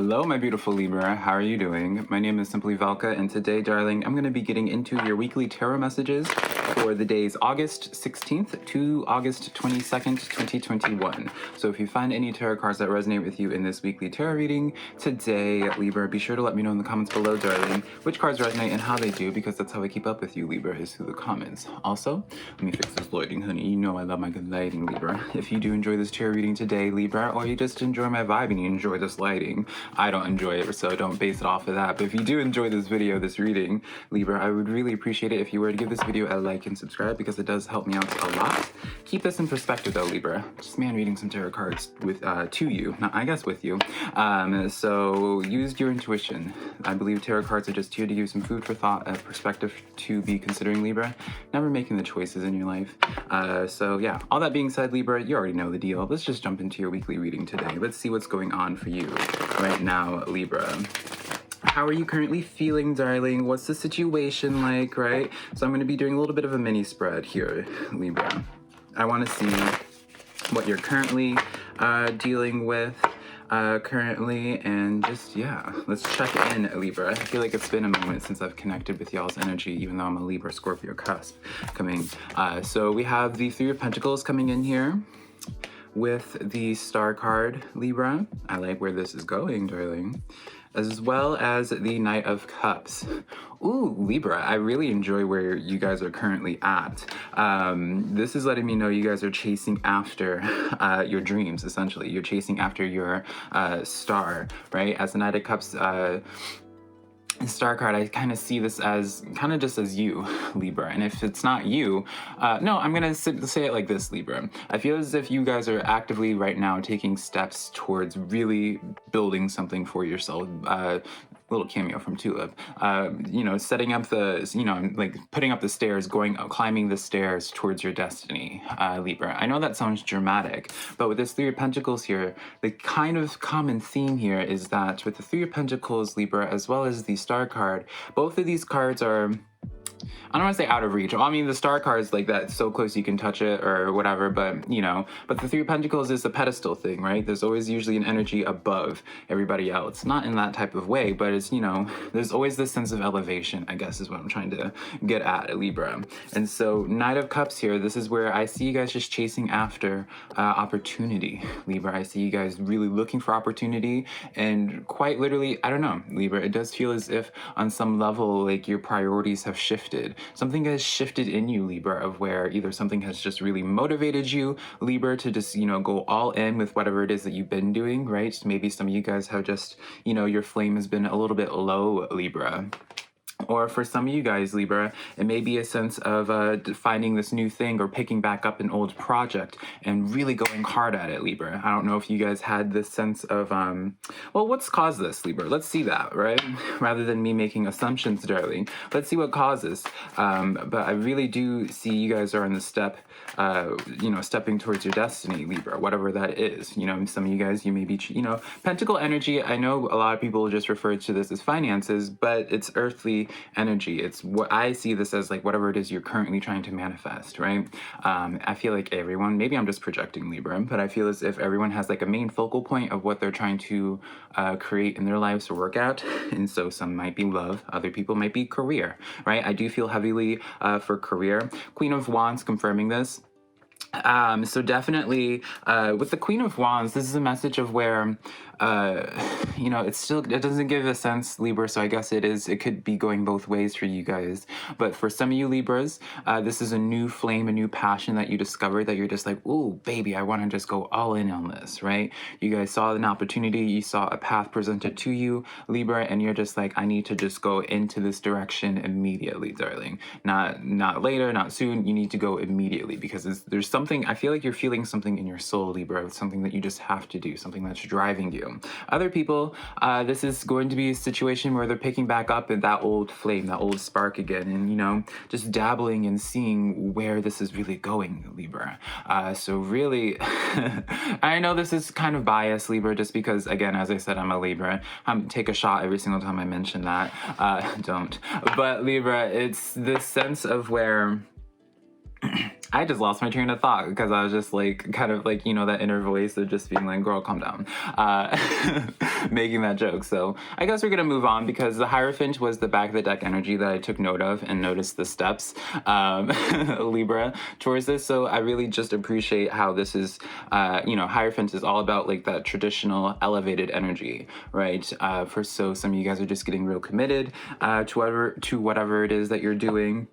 Hello, my beautiful Libra. How are you doing? My name is SimplyVelca, and today, darling, I'm going to be getting into your weekly tarot messages for the days August 16th to August 22nd, 2021. So if you find any tarot cards that resonate with you in this weekly tarot reading today, Libra, be sure to let me know in the comments below, darling, which cards resonate and how they do, because that's how I keep up with you, Libra, is through the comments. Also, let me fix this lighting, honey. You know I love my good lighting, Libra. If you do enjoy this tarot reading today, Libra, or you just enjoy my vibe and you enjoy this lighting, I don't enjoy it, so don't base it off of that. But if you do enjoy this video, this reading, Libra, I would really appreciate it if you were to give this video a like and subscribe, because it does help me out a lot. Keep this in perspective though, Libra. Just man reading some tarot cards with to you, not I guess with you. So use your intuition. I believe tarot cards are just here to give you some food for thought, a perspective to be considering, Libra. Never making the choices in your life. So yeah, all that being said, Libra, you already know the deal. Let's just jump into your weekly reading today. Let's see what's going on for you right now, Libra. How are you currently feeling, darling? What's the situation like, right? So I'm going to be doing a little bit of a mini spread here, Libra. I want to see what you're currently dealing with currently, and just, yeah, let's check in, Libra. I feel like it's been a moment since I've connected with y'all's energy, even though I'm a Libra Scorpio cusp coming. So we have the Three of Pentacles coming in here with the Star card, Libra. I like where this is going, darling. As well as the Knight of Cups. Ooh, Libra, I really enjoy where you guys are currently at. This is letting me know you guys are chasing after your dreams, essentially. You're chasing after your star, right? As the Knight of Cups Star card, I kind of see this as kind of just as you, Libra. And if it's not you, no, I'm gonna say it like this, Libra. I feel as if you guys are actively right now taking steps towards really building something for yourself. Little cameo from Tulip. You know, setting up the, you know, like putting up the stairs, climbing the stairs towards your destiny, Libra. I know that sounds dramatic, but with this Three of Pentacles here, the kind of common theme here is that with the Three of Pentacles, Libra, as well as the Star card, both of these cards are, I don't want to say out of reach. I mean, the Star card is like that, so close you can touch it or whatever, but you know, but the Three of Pentacles is the pedestal thing, right? There's always usually an energy above everybody else. Not in that type of way, but it's, you know, there's always this sense of elevation, I guess is what I'm trying to get at, Libra. And so Knight of Cups here, this is where I see you guys just chasing after opportunity, Libra. I see you guys really looking for opportunity, and quite literally, I don't know, Libra, it does feel as if on some level, like your priorities have shifted. Something has shifted in you, Libra, of where either something has just really motivated you, Libra, to just, you know, go all in with whatever it is that you've been doing, right? Maybe some of you guys have just, you know, your flame has been a little bit low, Libra. Or for some of you guys, Libra, it may be a sense of finding this new thing or picking back up an old project and really going hard at it, Libra. I don't know if you guys had this sense of, well, what's caused this, Libra? Let's see that, right? Rather than me making assumptions, darling. Let's see what causes. But I really do see you guys are on the step, you know, stepping towards your destiny, Libra, whatever that is. You know, some of you guys, you may be, you know, Pentacle energy. I know a lot of people just refer to this as finances, but it's earthly energy. It's what I see this as, like whatever it is you're currently trying to manifest, right? I feel like everyone, maybe I'm just projecting, Libra, but I feel as if everyone has like a main focal point of what they're trying to create in their lives or work at. And so some might be love, other people might be career, right? I do feel heavily for career. Queen of Wands confirming this. So definitely with the Queen of Wands, this is a message of where you know, it doesn't give a sense, Libra, so I guess it could be going both ways for you guys. But for some of you Libras, this is a new flame, a new passion that you discovered, that you're just like, ooh, baby, I want to just go all in on this, right? You guys saw an opportunity, you saw a path presented to you, Libra, and you're just like, I need to just go into this direction immediately, darling. Not later, not soon, you need to go immediately, because there's something, I feel like you're feeling something in your soul, Libra, something that you just have to do, something that's driving you. Other people, this is going to be a situation where they're picking back up in that old flame, that old spark again, and, you know, just dabbling and seeing where this is really going, Libra. So really, I know this is kind of biased, Libra, just because, again, as I said, I'm a Libra. Take a shot every single time I mention that. Don't. But Libra, it's this sense of where I just lost my train of thought because I was just like, kind of like, that inner voice of just being like, girl, calm down, making that joke. So I guess we're going to move on because the Hierophant was the back of the deck energy that I took note of and noticed the steps, Libra, towards this. So I really just appreciate how this is, Hierophant is all about like that traditional elevated energy, right? So some of you guys are just getting real committed to whatever it is that you're doing.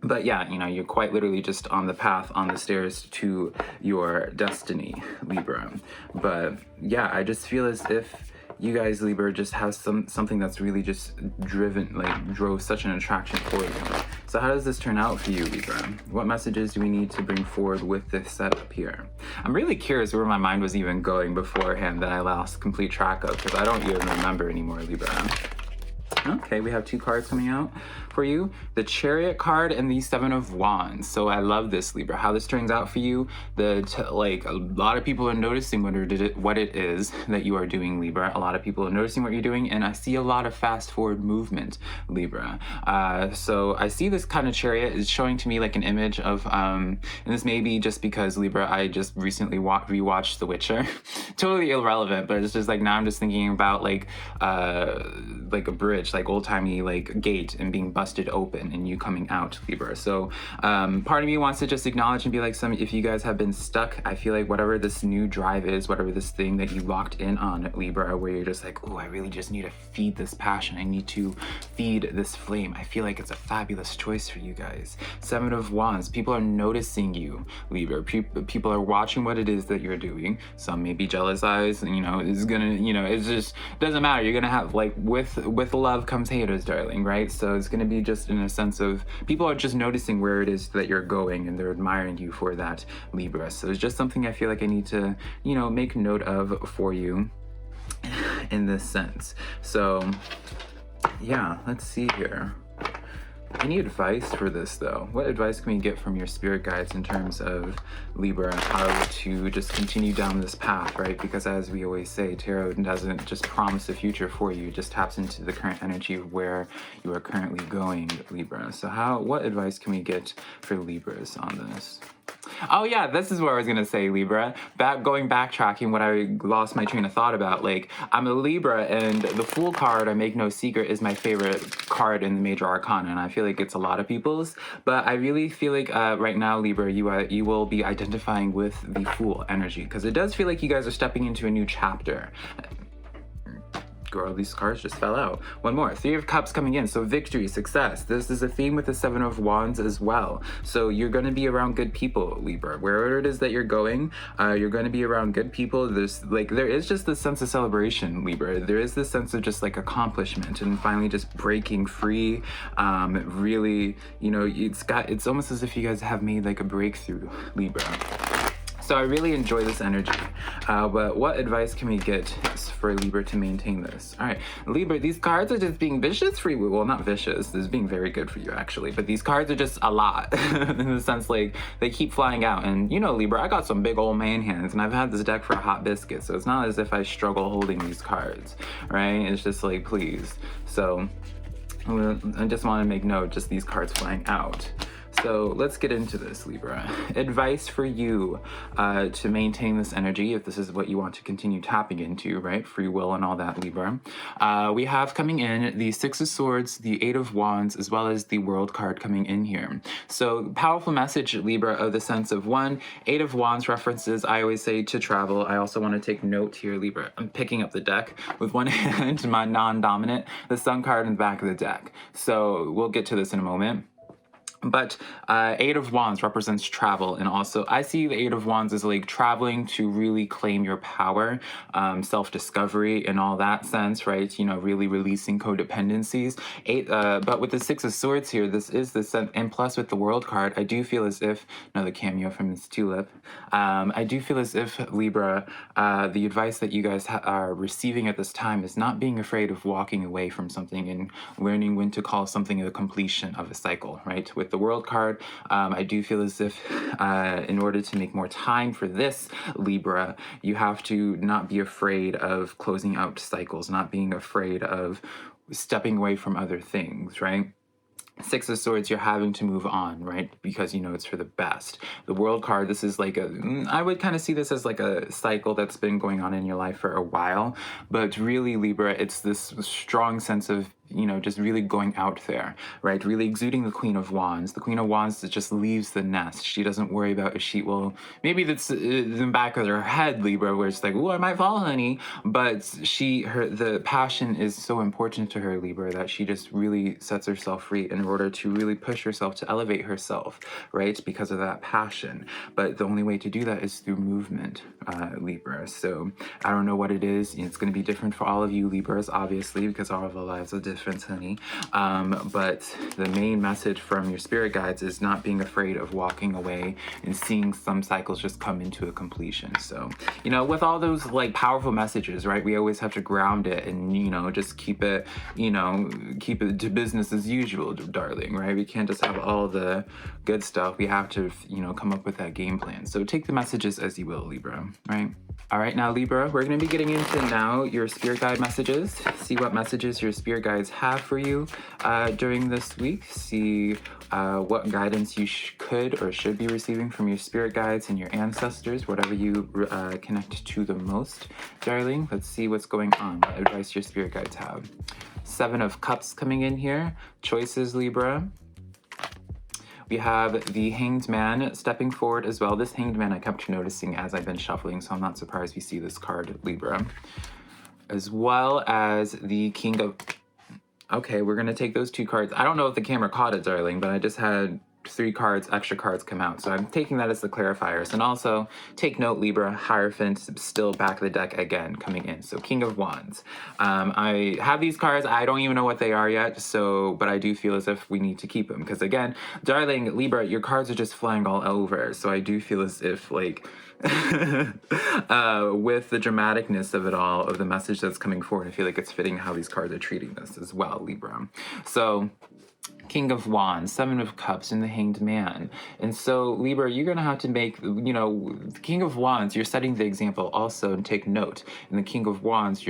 But yeah, you're quite literally just on the path, on the stairs to your destiny, Libra. But yeah, I just feel as if you guys, Libra, just have something that's really just drove such an attraction for you. So how does this turn out for you, Libra? What messages do we need to bring forward with this setup here? I'm really curious where my mind was even going beforehand that I lost complete track of, because I don't even remember anymore, Libra. Okay, we have 2 cards coming out for you. The Chariot card and the 7 of Wands. So I love this, Libra. How this turns out for you, a lot of people are noticing what it is that you are doing, Libra. A lot of people are noticing what you're doing, and I see a lot of fast forward movement, Libra. So I see this kind of Chariot is showing to me like an image of, and this may be just because, Libra, I just recently rewatched The Witcher. Totally irrelevant, but it's just like now I'm just thinking about like a bridge, like old-timey like gate, and being busted open and you coming out, Libra. So part of me wants to just acknowledge and be like, if you guys have been stuck, I feel like whatever this new drive is, whatever this thing that you locked in on, Libra, where you're just like, oh, I really just need to feed this passion, I need to feed this flame, I feel like it's a fabulous choice for you guys. 7 of Wands, people are noticing you, Libra. People are watching what it is that you're doing. Some may be jealous eyes, it's gonna, it's just doesn't matter. You're gonna have like with love comes haters, darling, right? So it's gonna be just in a sense of people are just noticing where it is that you're going, and they're admiring you for that, Libra. So it's just something I feel like I need to, make note of for you in this sense. So yeah, let's see here. Any advice for this though? What advice can we get from your spirit guides in terms of, Libra, how to just continue down this path, right? Because as we always say, tarot doesn't just promise a future for you, it just taps into the current energy of where you are currently going, Libra. So what advice can we get for Libras on this? Oh yeah, this is what I was gonna say, Libra. Backtracking what I lost my train of thought about. Like, I'm a Libra, and the Fool card, I make no secret, is my favorite card in the Major Arcana, and I feel like it's a lot of people's. But I really feel like right now, Libra, you will be identifying with the Fool energy, because it does feel like you guys are stepping into a new chapter. Girl, these cards just fell out. One more. 3 of Cups coming in. So victory, success. This is a theme with the 7 of Wands as well. So you're going to be around good people, Libra. Wherever it is that you're going, you're going to be around good people. There is just this sense of celebration, Libra. There is this sense of just like accomplishment and finally just breaking free. Really, it's almost as if you guys have made like a breakthrough, Libra. So I really enjoy this energy, but what advice can we get for Libra to maintain this? All right, Libra, these cards are just being vicious for you. Well, not vicious, this is being very good for you actually, but these cards are just a lot in the sense like they keep flying out. And Libra, I got some big old man hands and I've had this deck for a hot biscuit, so it's not as if I struggle holding these cards, right? It's just like, please. So I just want to make note, just these cards flying out. So let's get into this, Libra. Advice for you to maintain this energy, if this is what you want to continue tapping into, right? Free will and all that, Libra. We have coming in the 6 of Swords, the 8 of Wands, as well as the World card coming in here. So powerful message, Libra, of the sense of 1, 8 of Wands references, I always say, to travel. I also want to take note here, Libra. I'm picking up the deck with one hand, my non-dominant, the Sun card in the back of the deck. So we'll get to this in a moment. But 8 of Wands represents travel, and also I see the 8 of Wands as like traveling to really claim your power, self-discovery and all that sense, right? Really releasing codependencies. But with the 6 of Swords here, this is the sense, and plus with the World card, I do feel as if, another cameo from Miss Tulip, I do feel as if, Libra, the advice that you guys are receiving at this time is not being afraid of walking away from something and learning when to call something a completion of a cycle, right? With the World card, I do feel as if in order to make more time for this, Libra, you have to not be afraid of closing out cycles, not being afraid of stepping away from other things, right? Six of Swords, you're having to move on, right? Because you know it's for the best. The World card, this is like I would kind of see this as like a cycle that's been going on in your life for a while. But really, Libra, it's this strong sense of, you know, just really going out there, right? Really exuding the Queen of Wands. The Queen of Wands that just leaves the nest. She doesn't worry about if she will, maybe that's in the back of her head, Libra, where it's like, oh, I might fall, honey. But the passion is so important to her, Libra, that she just really sets herself free in order to really push herself to elevate herself, right? Because of that passion. But the only way to do that is through movement, Libra. So I don't know what it is. It's going to be different for all of you Libras, obviously, because all of our lives are different, honey. But the main message from your spirit guides is not being afraid of walking away and seeing some cycles just come into a completion. So, you know, with all those like powerful messages, right, we always have to ground it and, you know, just keep it, you know, keep it to business as usual, darling, right? We can't just have all the good stuff. We have to, you know, come up with that game plan. So take the messages as you will, Libra, right? All right, now Libra, we're going to be getting into now your spirit guide messages. See what messages your spirit guides have for you during this week. See what guidance you could or should be receiving from your spirit guides and your ancestors, whatever you connect to the most, darling. Let's see what's going on. What advice your spirit guides have. Seven of Cups coming in here. Choices, Libra. We have the Hanged Man stepping forward as well. This Hanged Man I kept noticing as I've been shuffling, so I'm not surprised we see this card, Libra. As well as the King of... Okay, we're going to take those two cards. I don't know if the camera caught it, darling, but I just had 3 cards, extra cards come out. So I'm taking that as the clarifiers. And also, take note, Libra, Hierophant still back of the deck again, coming in. So King of Wands. I have these cards. I don't even know what they are yet. So, but I do feel as if we need to keep them. Because again, darling, Libra, your cards are just flying all over. So I do feel as if, like, with the dramaticness of it all, of the message that's coming forward, I feel like it's fitting how these cards are treating this as well, Libra. So... King of Wands, Seven of Cups, and the Hanged Man. And so, Libra, you're going to have to make, you know, the King of Wands, you're setting the example also, and take note. In the King of Wands,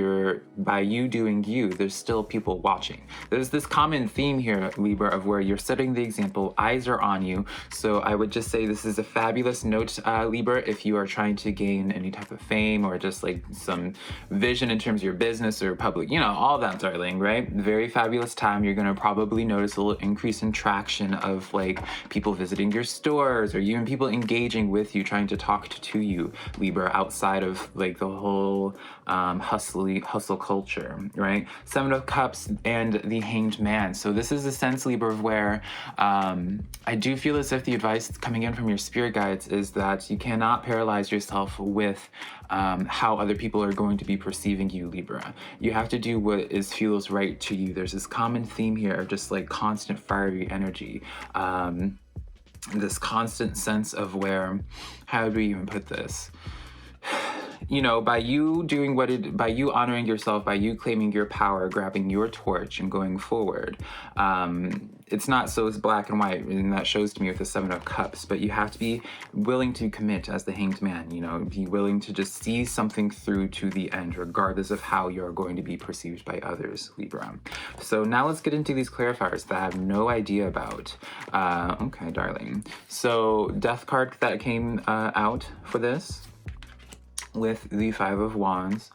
by you doing you, there's still people watching. There's this common theme here, Libra, of where you're setting the example, eyes are on you. So I would just say this is a fabulous note, Libra, if you are trying to gain any type of fame or just like some vision in terms of your business or public, you know, all that, darling, right? Very fabulous time. You're going to probably notice a little increase in traction of like people visiting your stores or even people engaging with you, trying to talk to you, Libra, outside of like the whole hustle culture, right? Seven of Cups and the Hanged Man. So this is a sense, Libra, of where I do feel as if the advice coming in from your spirit guides is that you cannot paralyze yourself with how other people are going to be perceiving you, Libra. You have to do what feels right to you. There's this common theme here of just like constant fiery energy. This constant sense of where, how do we even put this? You know, by you honoring yourself, by you claiming your power, grabbing your torch and going forward, it's not so it's black and white, and that shows to me with the Seven of Cups, but you have to be willing to commit as the Hanged Man, you know, be willing to just see something through to the end, regardless of how you're going to be perceived by others, Libra. So now let's get into these clarifiers that I have no idea about. Okay, darling. So Death card that came out for this, with the Five of Wands,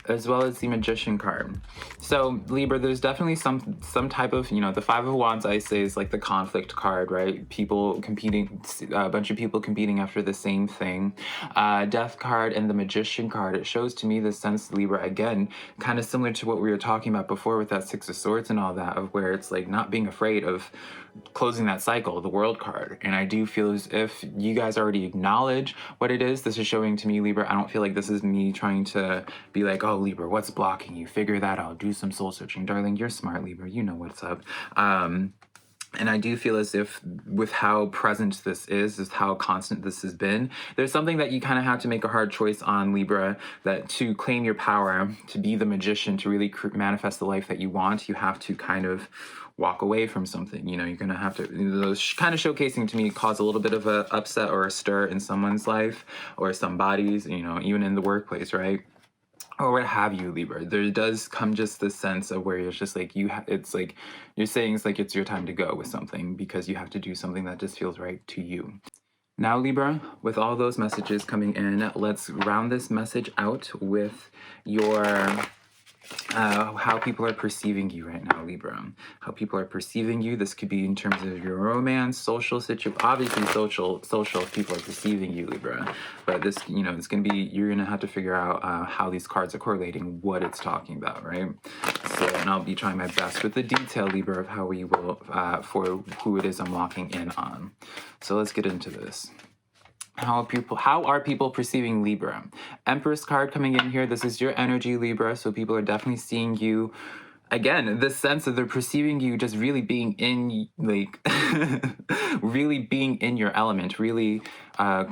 as well as the Magician card. So Libra, there's definitely some type of, you know, the Five of Wands I say is like the conflict card, right? People competing, a bunch of people competing after the same thing. Death card and the Magician card, it shows to me the sense, Libra, again, kind of similar to what we were talking about before with that Six of Swords and all that, of where it's like not being afraid of closing that cycle, the World card. And I do feel as if you guys already acknowledge what it is. This is showing to me, Libra, I don't feel like this is me trying to be like, oh, Libra, what's blocking you? Figure that out. Do some soul searching. Darling, you're smart, Libra. You know what's up. And I do feel as if with how present this is how constant this has been, there's something that you kind of have to make a hard choice on, Libra, that to claim your power, to be the magician, to really manifest the life that you want, you have to kind of walk away from something. You know, you're going to have to, those kind of showcasing to me cause a little bit of a upset or a stir in someone's life or somebody's, you know, even in the workplace, right? or what have you, Libra. There does come just this sense of where it's just like it's like you're saying it's like it's your time to go with something because you have to do something that just feels right to you. Now, Libra, with all those messages coming in, let's round this message out with your how people are perceiving you right now, Libra. How people are perceiving you. This could be in terms of your romance, social situation. Obviously, social people are perceiving you, Libra. But this, it's gonna be. You're gonna have to figure out how these cards are correlating, what it's talking about, right? So, and I'll be trying my best with the detail, Libra, of how we will for who it is I'm locking in on. So let's get into this. How are people perceiving Libra? Empress card coming in here. This is your energy, Libra. So people are definitely seeing you. Again, this sense of they're perceiving you just really being in, like, really being in your element, really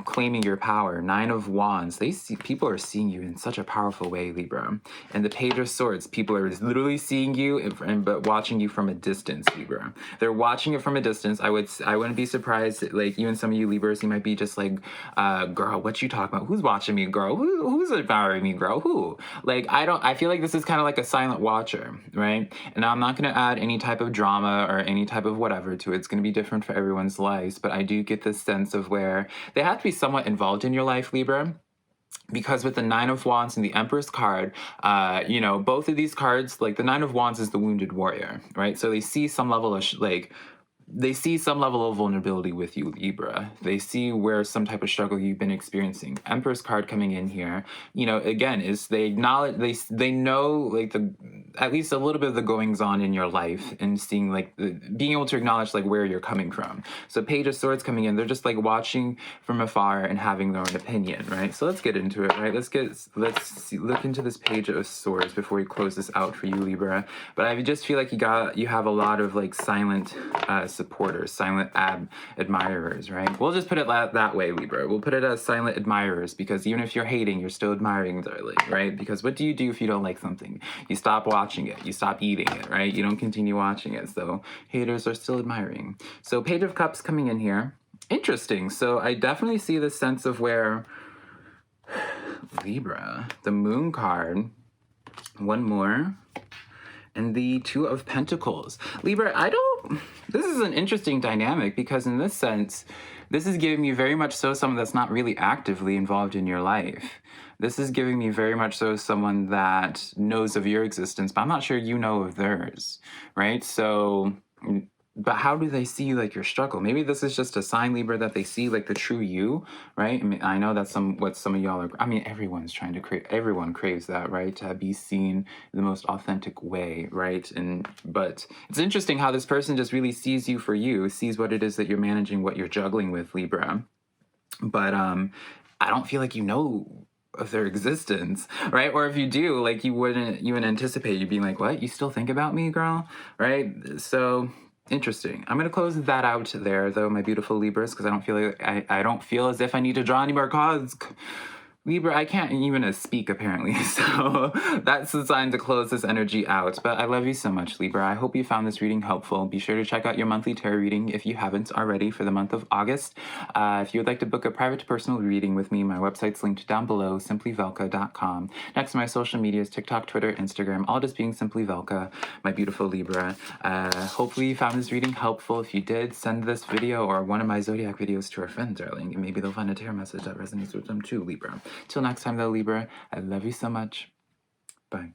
claiming your power. 9 of Wands. People are seeing you in such a powerful way, Libra. And the Page of Swords. People are literally seeing you, but watching you from a distance, Libra. They're watching it from a distance. I wouldn't be surprised. Like, even some of you Libras, you might be just like, girl, what you talking about? Who's watching me, girl? Who's admiring me, girl? Who? Like, I feel like this is kind of like a silent watcher, right? And I'm not going to add any type of drama or any type of whatever to it. It's going to be different for everyone's lives, but I do get this sense of where they have to be somewhat involved in your life, Libra. Because with the 9 of Wands and the Empress card, both of these cards, like the 9 of Wands is the wounded warrior, right? So they see some level of they see some level of vulnerability with you, Libra. They see where some type of struggle you've been experiencing. Empress card coming in here, again, is they acknowledge, they know, like, at least a little bit of the goings on in your life, and seeing, like, being able to acknowledge, like, where you're coming from. So Page of Swords coming in, they're just, like, watching from afar and having their own opinion, right? So let's get into it, right? Look into this Page of Swords before we close this out for you, Libra. But I just feel like you have a lot of, like, silent supporters, silent admirers, right? We'll just put it that way, Libra. We'll put it as silent admirers, because even if you're hating, you're still admiring, darling, right? Because what do you do if you don't like something? You stop watching it. You stop eating it, right? You don't continue watching it. So haters are still admiring. So Page of Cups coming in here. Interesting. So I definitely see the sense of where Libra, the Moon card, one more, and the 2 of Pentacles. Libra, this is an interesting dynamic, because in this sense, this is giving me very much so someone that's not really actively involved in your life. This is giving me very much so someone that knows of your existence, but I'm not sure you know of theirs, right? So, but how do they see, like, your struggle? Maybe this is just a sign, Libra, that they see, like, the true you, right? I mean, I know that's what some of y'all are. I mean, everyone's trying to everyone craves that, right? To be seen the most authentic way, right? But it's interesting how this person just really sees you for you, sees what it is that you're managing, what you're juggling with, Libra. But I don't feel like you know of their existence, right? Or if you do, like, you wouldn't anticipate. You'd be like, what? You still think about me, girl? Right? So interesting. I'm going to close that out there, though, my beautiful Libras, because I don't feel like I don't feel as if I need to draw any more cards. Libra, I can't even speak, apparently, so that's the sign to close this energy out. But I love you so much, Libra. I hope you found this reading helpful. Be sure to check out your monthly tarot reading if you haven't already for the month of August. If you would like to book a private personal reading with me, my website's linked down below, simplyvelca.com. Next to my social medias, TikTok, Twitter, Instagram, all just being Simply Velca, my beautiful Libra. Hopefully you found this reading helpful. If you did, send this video or one of my Zodiac videos to a friend, darling, and maybe they'll find a tarot message that resonates with them too, Libra. Till next time, though, Libra, I love you so much. Bye.